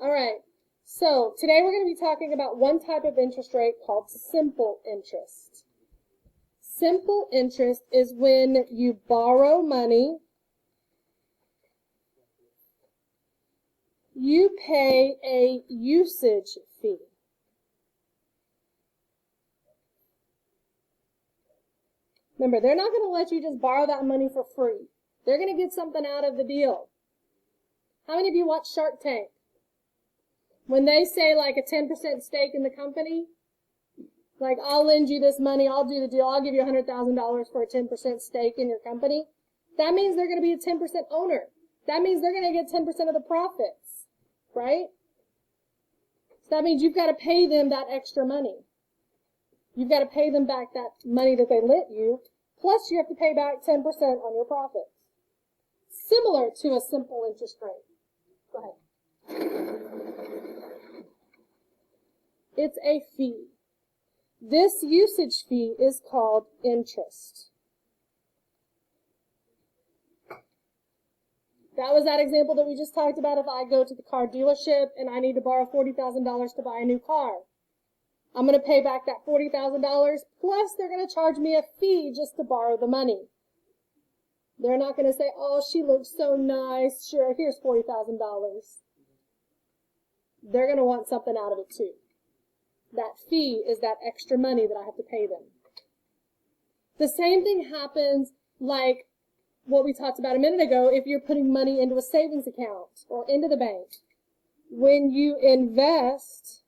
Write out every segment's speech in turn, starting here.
All right. So today we're going to be talking about one type of interest rate called simple interest. Simple interest is when you borrow money, you pay a usage fee. Remember, they're not going to let you just borrow that money for free. They're going to get something out of the deal. How many of you watch Shark Tank? When they say like a 10% stake in the company, like I'll lend you this money, I'll do the deal, I'll give you $100,000 for a 10% stake in your company, that means they're going to be a 10% owner. That means they're going to get 10% of the profits, right? So that means you've got to pay them that extra money. You've got to pay them back that money that they lent you, plus you have to pay back 10% on your profits. Similar to a simple interest rate. Go ahead. It's a fee. This usage fee is called interest. That was that example that we just talked about. If I go to the car dealership and I need to borrow $40,000 to buy a new car, I'm going to pay back that $40,000, plus they're going to charge me a fee just to borrow the money. They're not going to say, oh, she looks so nice, sure, here's $40,000. They're going to want something out of it too. That fee is that extra money that I have to pay them. The same thing happens like what we talked about a minute ago if you're putting money into a savings account or into the bank. When you invest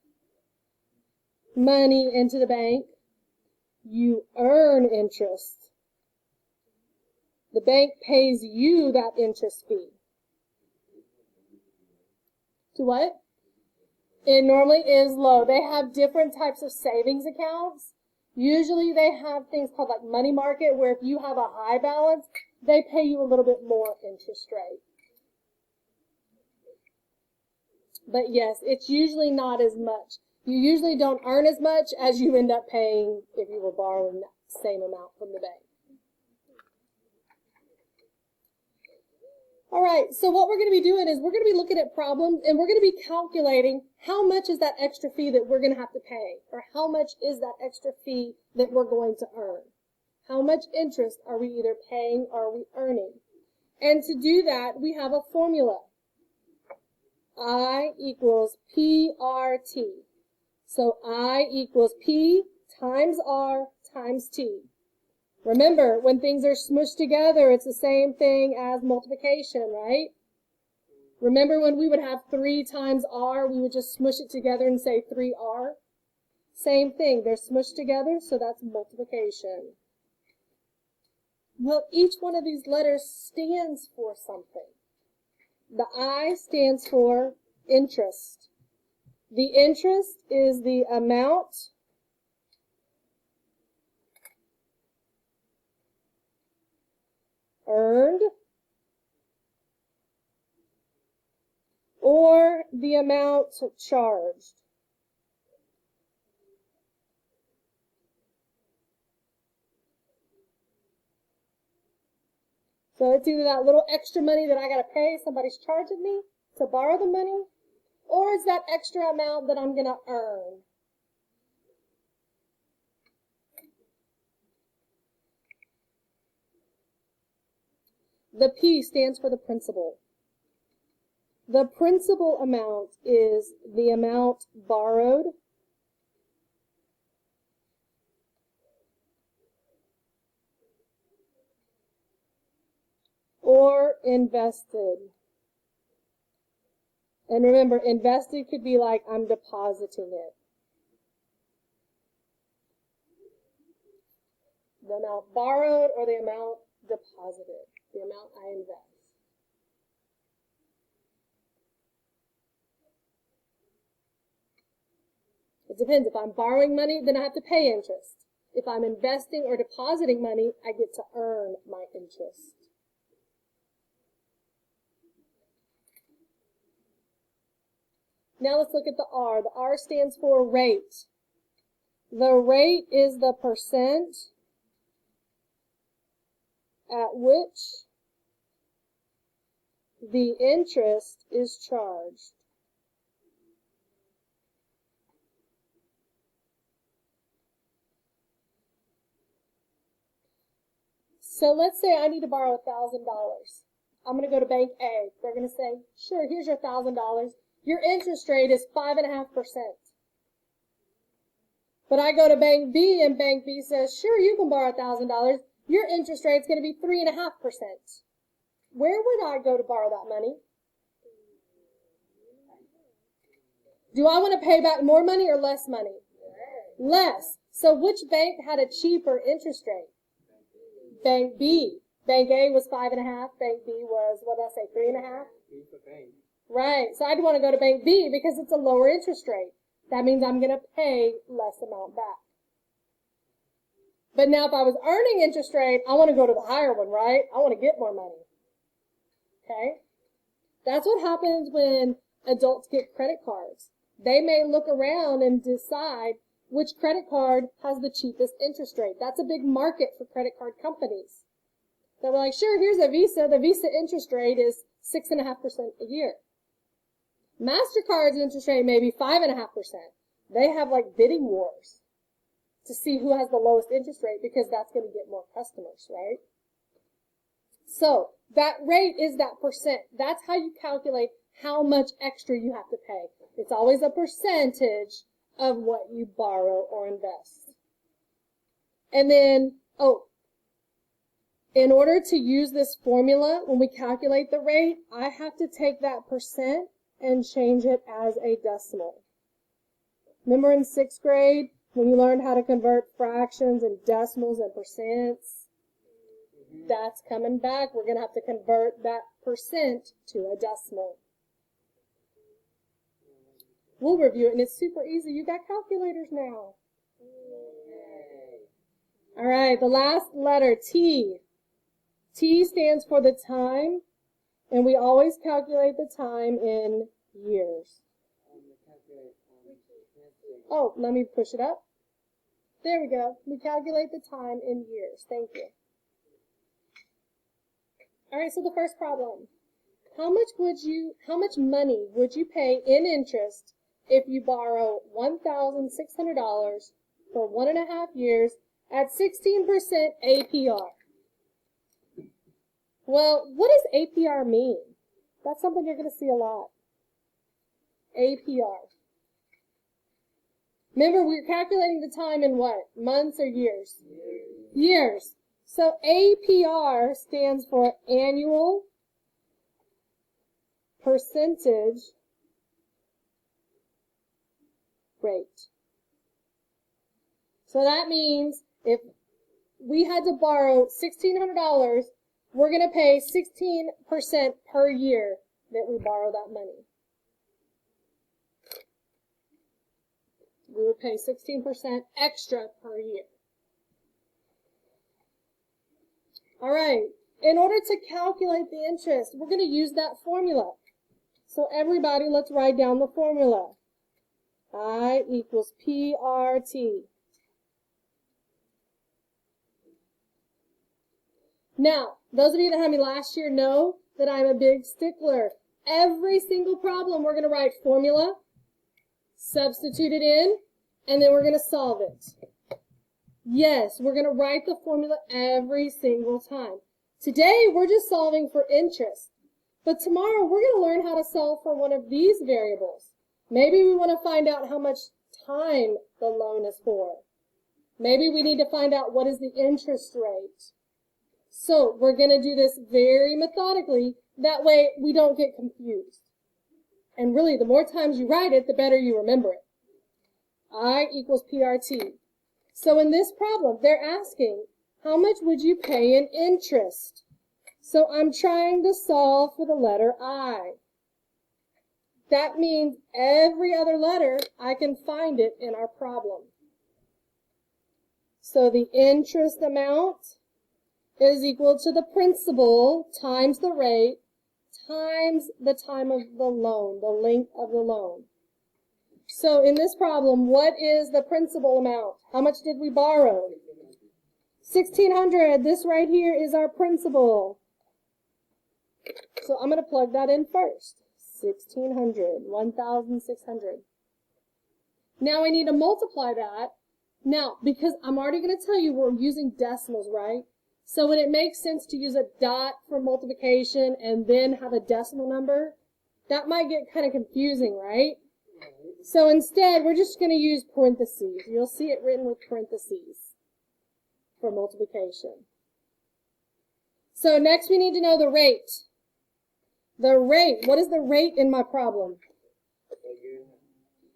money into the bank, you earn interest. The bank pays you that interest fee. To what? It normally is low. They have different types of savings accounts. Usually they have things called like money market, where if you have a high balance, they pay you a little bit more interest rate. But yes, it's usually not as much. You usually don't earn as much as you end up paying if you were borrowing that same amount from the bank. All right, so what we're going to be doing is we're going to be looking at problems, and we're going to be calculating how much is that extra fee that we're going to have to pay, or how much is that extra fee that we're going to earn. How much interest are we either paying or are we earning? And to do that, we have a formula. I equals PRT. So I equals P times R times T. Remember, when things are smushed together, it's the same thing as multiplication, right? Remember when we would have 3 times R, we would just smush it together and say 3R? Same thing, they're smushed together, so that's multiplication. Well, each one of these letters stands for something. The I stands for interest. The interest is the amount earned or the amount charged. So it's either that little extra money that I got to pay, somebody's charging me to borrow the money, or it's that extra amount that I'm going to earn. The P stands for the principal. The principal amount is the amount borrowed or invested. And remember, invested could be like I'm depositing it. The amount borrowed or the amount deposited, the amount I invest. It depends. If I'm borrowing money, then I have to pay interest. If I'm investing or depositing money, I get to earn my interest. Now let's look at the R. The R stands for rate. The rate is the percent at which the interest is charged. So let's say I need to borrow $1,000. I'm going to go to Bank A. They're going to say, sure, here's your $1,000. Your interest rate is 5.5%. But I go to Bank B and Bank B says, sure, you can borrow $1,000. Your interest rate is going to be 3.5%. Where would I go to borrow that money? Do I want to pay back more money or less money? Less. So which bank had a cheaper interest rate? Bank B. Bank A was 5.5. Bank B was, what did I say, 3.5? Right. So I'd want to go to Bank B because it's a lower interest rate. That means I'm going to pay less amount back. But now if I was earning interest rate, I want to go to the higher one, right? I want to get more money. Okay? That's what happens when adults get credit cards. They may look around and decide which credit card has the cheapest interest rate. That's a big market for credit card companies. They're like, sure, here's a Visa. The Visa interest rate is 6.5% a year. MasterCard's interest rate may be 5.5%. They have like bidding wars to see who has the lowest interest rate because that's going to get more customers, right? So that rate is that percent. That's how you calculate how much extra you have to pay. It's always a percentage of what you borrow or invest. And then, in order to use this formula, when we calculate the rate, I have to take that percent and change it as a decimal. Remember in 6th grade when you learned how to convert fractions and decimals and percents? That's coming back. We're going to have to convert that percent to a decimal. We'll review it, and it's super easy. You got calculators now. All right, the last letter, T. T stands for the time, and we always calculate the time in years. Oh, let me push it up. There we go. We calculate the time in years. Thank you. All right, so the first problem. How much money would you pay in interest if you borrow $1,600 for 1.5 years at 16% APR? Well, what does APR mean? That's something you're going to see a lot. APR. Remember, we're calculating the time in what? Months or years? Years. So APR stands for annual percentage rate. So that means if we had to borrow $1,600, we're going to pay 16% per year that we borrow that money. We would pay 16% extra per year. All right. In order to calculate the interest, we're going to use that formula. So everybody, let's write down the formula. I equals PRT. Now, those of you that had me last year know that I'm a big stickler. Every single problem, we're going to write formula, substitute it in, and then we're going to solve it. Yes, we're going to write the formula every single time. Today, we're just solving for interest. But tomorrow, we're going to learn how to solve for one of these variables. Maybe we want to find out how much time the loan is for. Maybe we need to find out what is the interest rate. So we're going to do this very methodically. That way, we don't get confused. And really, the more times you write it, the better you remember it. I equals PRT. So in this problem, they're asking, how much would you pay in interest? So I'm trying to solve for the letter I. That means every other letter, I can find it in our problem. So the interest amount is equal to the principal times the rate times the time of the loan, the length of the loan. So in this problem, what is the principal amount? How much did we borrow? $1,600. This right here is our principal. So I'm going to plug that in first. 1,600. Now I need to multiply that. Now, because I'm already going to tell you we're using decimals, right? So would it make sense to use a dot for multiplication and then have a decimal number? That might get kind of confusing, right? So instead, we're just going to use parentheses. You'll see it written with parentheses for multiplication. So next we need to know the rate. The rate, what is the rate in my problem?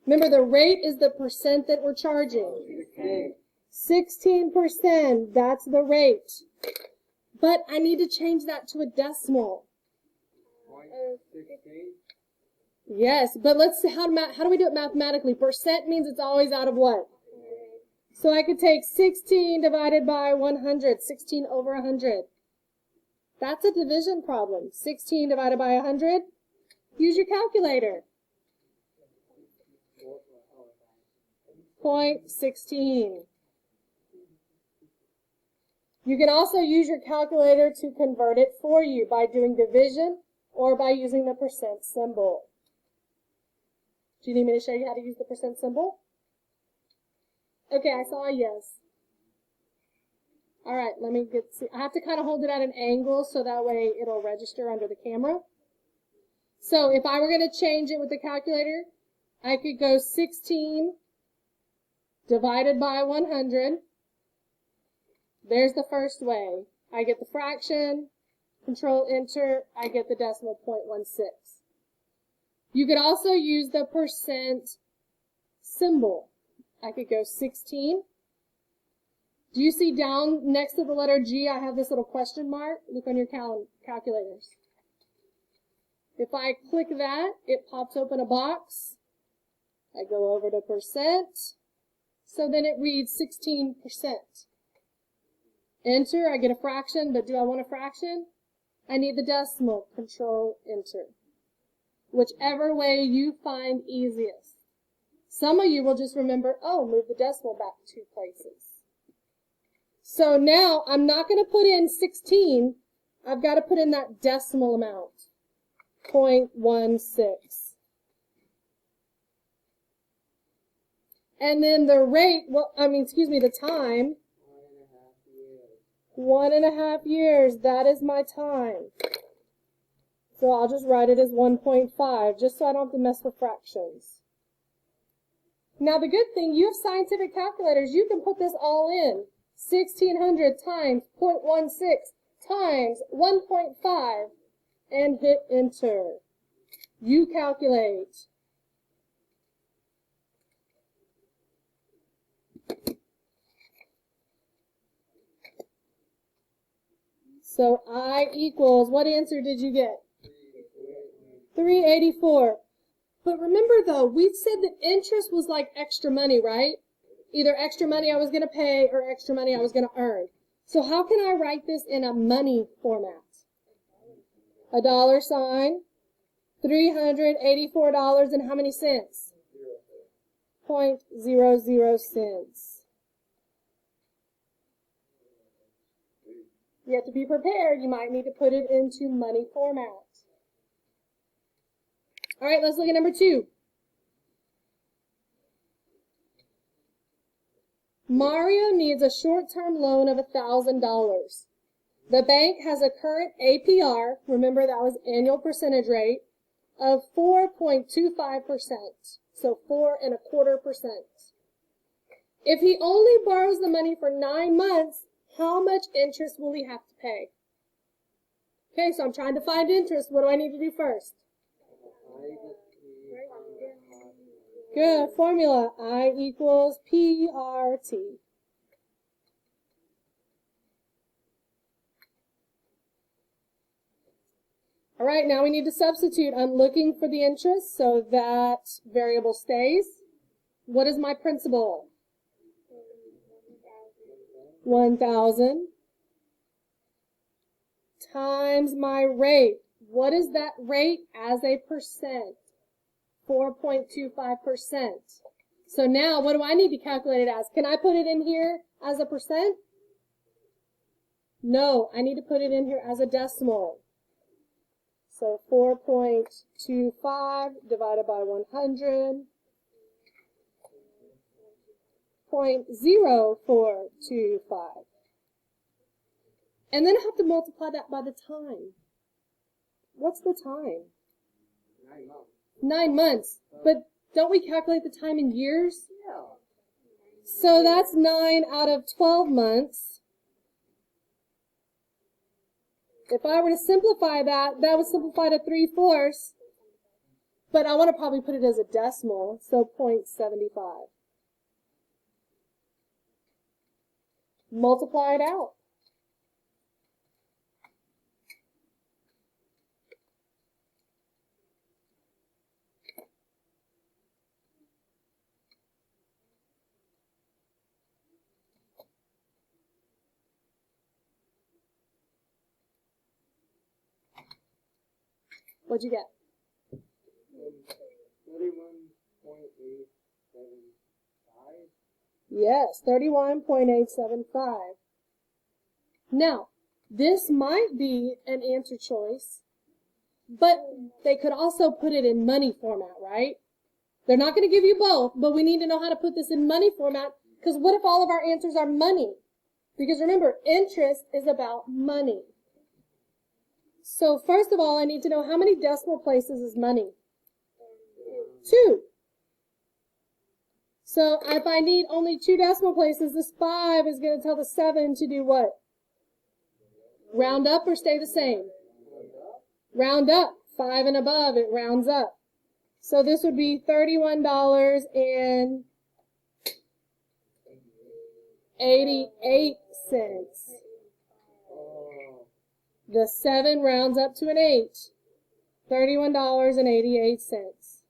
Remember, the rate is the percent that we're charging. 16%, that's the rate. But I need to change that to a decimal. Yes, but let's see, how do we do it mathematically? Percent means it's always out of what? So I could take 16 divided by 100, 16 over 100. That's a division problem. 16 divided by 100. Use your calculator. 0.16. You can also use your calculator to convert it for you by doing division or by using the percent symbol. Do you need me to show you how to use the percent symbol? Okay, I saw a yes. All right, let me see. I have to kind of hold it at an angle so that way it'll register under the camera. So if I were going to change it with the calculator, I could go 16 divided by 100. There's the first way. I get the fraction, Control Enter, I get the decimal 0.16. You could also use the percent symbol. I could go 16. Do you see down next to the letter G, I have this little question mark? Look on your calculators. If I click that, it pops open a box. I go over to percent. So then it reads 16%. Enter, I get a fraction, but do I want a fraction? I need the decimal. Control Enter. Whichever way you find easiest. Some of you will just remember, oh, move the decimal back 2 places. So now I'm not going to put in 16. I've got to put in that decimal amount. 0.16. And then the rate, the time. 1.5 years. That is my time. So I'll just write it as 1.5, just so I don't have to mess with fractions. Now the good thing, you have scientific calculators. You can put this all in. 1600 times 0.16 times 1.5 and hit Enter. You calculate. So I equals, what answer did you get? 384. But remember though, we said that interest was like extra money, right? Either extra money I was going to pay or extra money I was going to earn. So how can I write this in a money format? A dollar sign, $384 and how many cents? 0.00 cents. You have to be prepared. You might need to put it into money format. All right, let's look at number 2. Mario needs a short-term loan of $1,000. The bank has a current APR, remember that was annual percentage rate, of 4.25%, so 4.25%. If he only borrows the money for 9 months, how much interest will he have to pay? Okay, so I'm trying to find interest. What do I need to do first? Good, formula. I equals PRT. All right, now we need to substitute. I'm looking for the interest, so that variable stays. What is my principal? 1,000 times my rate. What is that rate as a percent? 4.25%. So now what do I need to calculate it as? Can I put it in here as a percent? No, I need to put it in here as a decimal. So 4.25 divided by 100. 0.0425. And then I have to multiply that by the time. What's the time? 9 months. 9 months. But don't we calculate the time in years? Yeah. So that's 9 out of 12 months. If I were to simplify that, that would simplify to 3/4. But I want to probably put it as a decimal, so 0.75. Multiply it out. What'd you get? 31.875. Yes, 31.875. Now, this might be an answer choice, but they could also put it in money format, right? They're not going to give you both, but we need to know how to put this in money format, because what if all of our answers are money? Because remember, interest is about money. So first of all, I need to know how many decimal places is money? 2. So if I need only 2 decimal places, this 5 is going to tell the 7 to do what? Round up or stay the same? Round up. 5 and above, it rounds up. So this would be $31.88. The 7 rounds up to an 8. $31.88.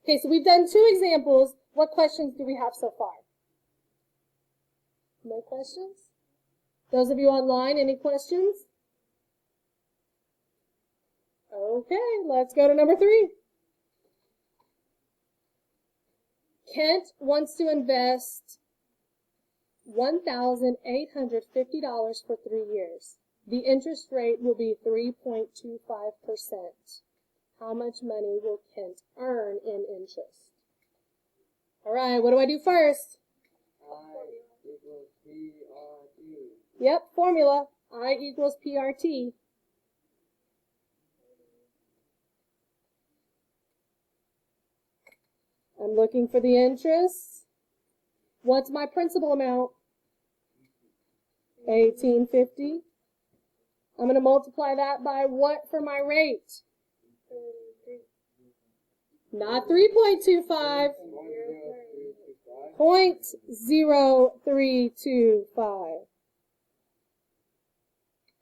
Okay, so we've done 2 examples. What questions do we have so far? No questions? Those of you online, any questions? Okay, let's go to number 3. Kent wants to invest $1,850 for 3 years. The interest rate will be 3.25%. How much money will Kent earn in interest? All right, what do I do first? I equals PRT. Yep, formula. I equals PRT. I'm looking for the interest. What's my principal amount? $1,850. I'm going to multiply that by what for my rate? Not 3.25. 0.0325.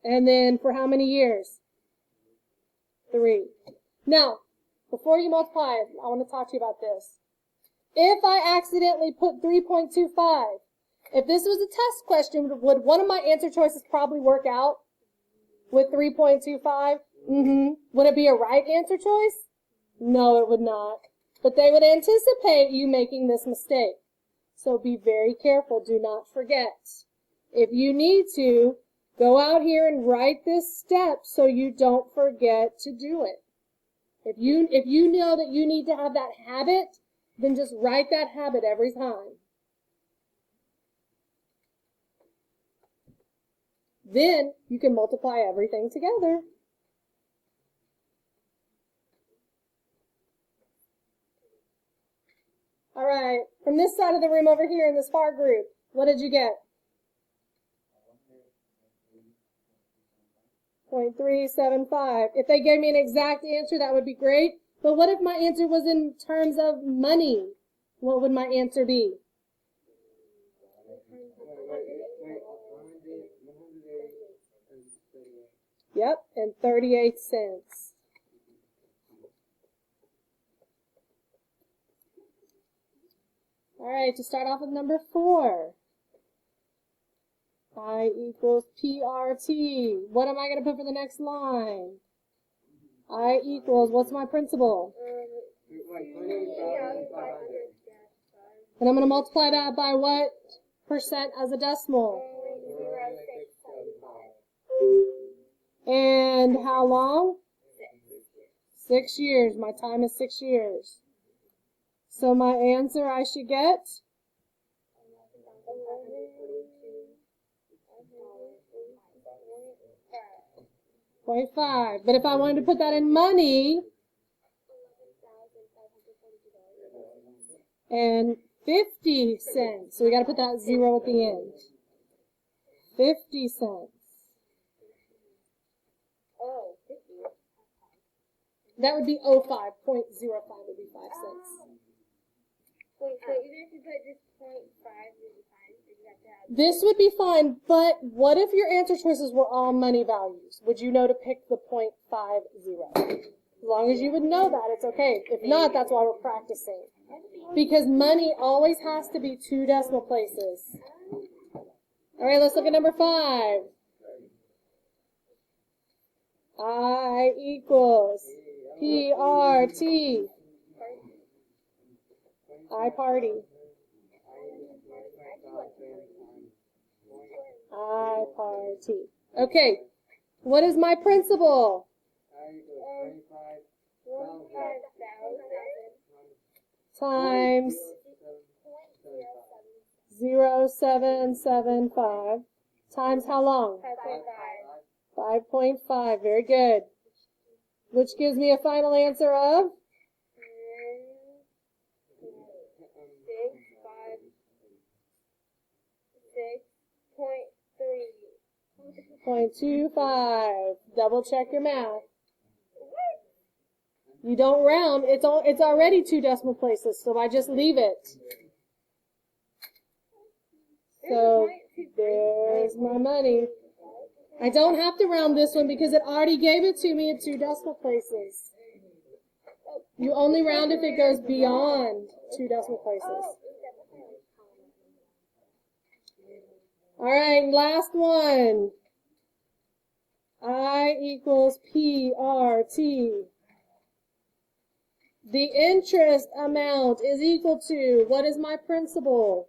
And then for how many years? 3. Now, before you multiply, I want to talk to you about this. If I accidentally put 3.25, if this was a test question, would one of my answer choices probably work out with 3.25? Would it be a right answer choice? No, it would not. But they would anticipate you making this mistake. So be very careful. Do not forget. If you need to, go out here and write this step so you don't forget to do it. If you know that you need to have that habit, then just write that habit every time. Then you can multiply everything together. All right, from this side of the room over here in this far group, what did you get? 0.375. If they gave me an exact answer, that would be great. But what if my answer was in terms of money? What would my answer be? Yep, and 38 cents. All right, to start off with number 4. I equals PRT. What am I going to put for the next line? I equals, what's my principal? And I'm going to multiply that by what percent as a decimal? And how long? 6 years. My time is 6 years. So my answer I should get 0.5. But if I wanted to put that in money, and 50 cents. So we got to put that 0 at the end. 50 cents. Oh, 50. That would be 05. 0.05 would be 5 cents. Wait, so even if you put just 0.5, would be fine? Or you have to have... This would be fine, but what if your answer choices were all money values? Would you know to pick the 0.50? As long as you would know that, it's okay. If not, that's why we're practicing. Because money always has to be 2 decimal places. All right, let's look at number 5. I equals PRT. I party. I party. Okay, what is my principal? Times 0.775 times how long? 5.5. Very good. Which gives me a final answer of 0.25. Double check your math. You don't round. It's already 2 decimal places, so I just leave it. So there's my money. I don't have to round this one because it already gave it to me in 2 decimal places. You only round if it goes beyond 2 decimal places. All right, last one. I equals PRT. The interest amount is equal to, what is my principal?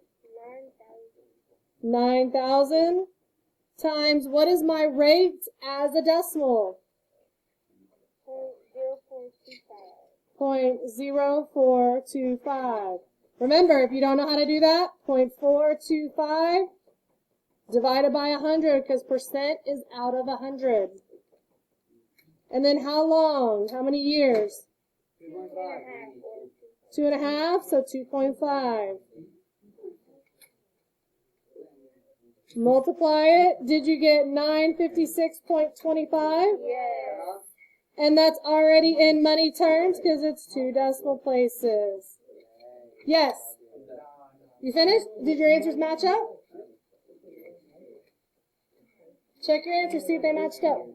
9,000 times, what is my rate as a decimal? 0.0425. Remember, if you don't know how to do that, 0.425 divided by 100, because percent is out of 100. And then how long? How many years? 2.5, so 2.5. Multiply it. Did you get 956.25? Yes. And that's already in money terms because it's 2 decimal places. Yes. You finished? Did your answers match up? Check your answers, see if they matched up.